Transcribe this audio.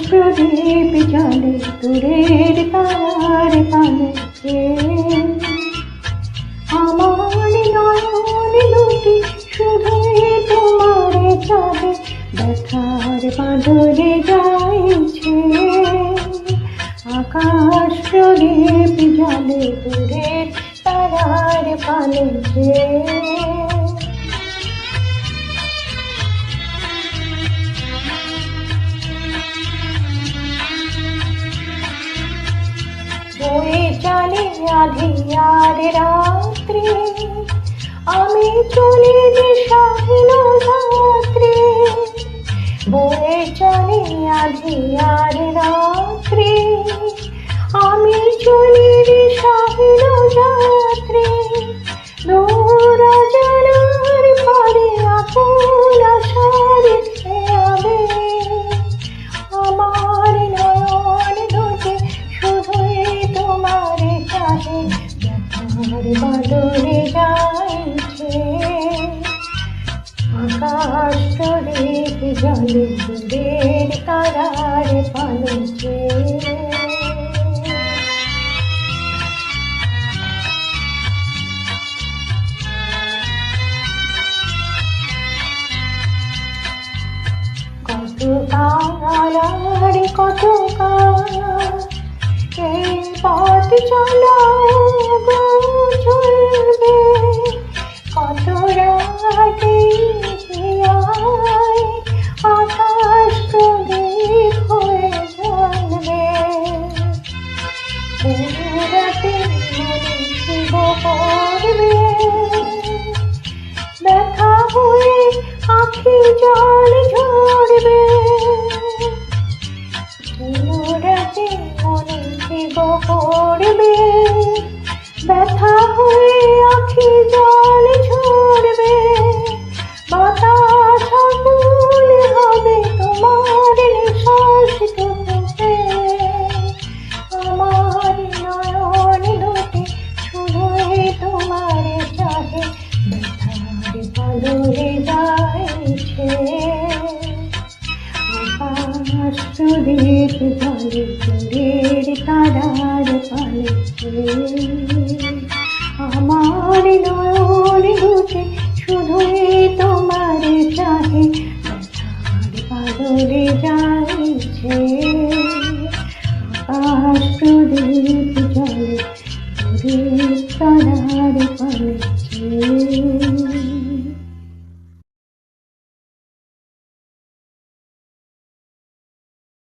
প্রদীপ জ্বলে দূরের তারার পানে, আমার নয়ন দুটি শুধুই তোমারে চাবে, ব্যথার বাঁধনে যাইছে। আকাশ প্রদীপ জ্বলে দূরের তারার পানে, বয়ে চলে আঁধিয়ার রাত্রি, আমি চলি দিশাহীন যাত্রী। বয়ে চলে আঁধিয়ার রাত্রি, আমি চলি দিশাহীন যাত্রী। দূর জানার পরে আকুল আশার খেয়াবে, আমার নয়ন দুটি শুধুই তোমারে চাহে, ব্যথার বাঁধনে যাইছে। আকাশ প্রদীপ জ্বলে দূরের তারার পানে, কত কাল আর কত কাল এই পথ চলা গো চলবে। কত রাতে হিয়ায় আকাশ প্রদীপ হয়ে জ্বলবে। রাতে মনে শিব পড়বে, ব্যথা হয়ে আখি জল ঝরবে। রাতে মনে শিব পড়বে, ব্যথা হয়ে আখি জল ঝরবে। বাতাস আকুল হবে তোমার নিঃশ্বাস টুকুতে, আমার নয়ন দুটি শুধুই তোমারে চাহে, ব্যথার বাঁধনে যাইছে। আকাশ প্রদীপ জ্বলে দূরের তারার পানে, আমার নয়ন দুটি শুধুই তোমারে চাহে, ব্যথার বাঁধনে যাইছে।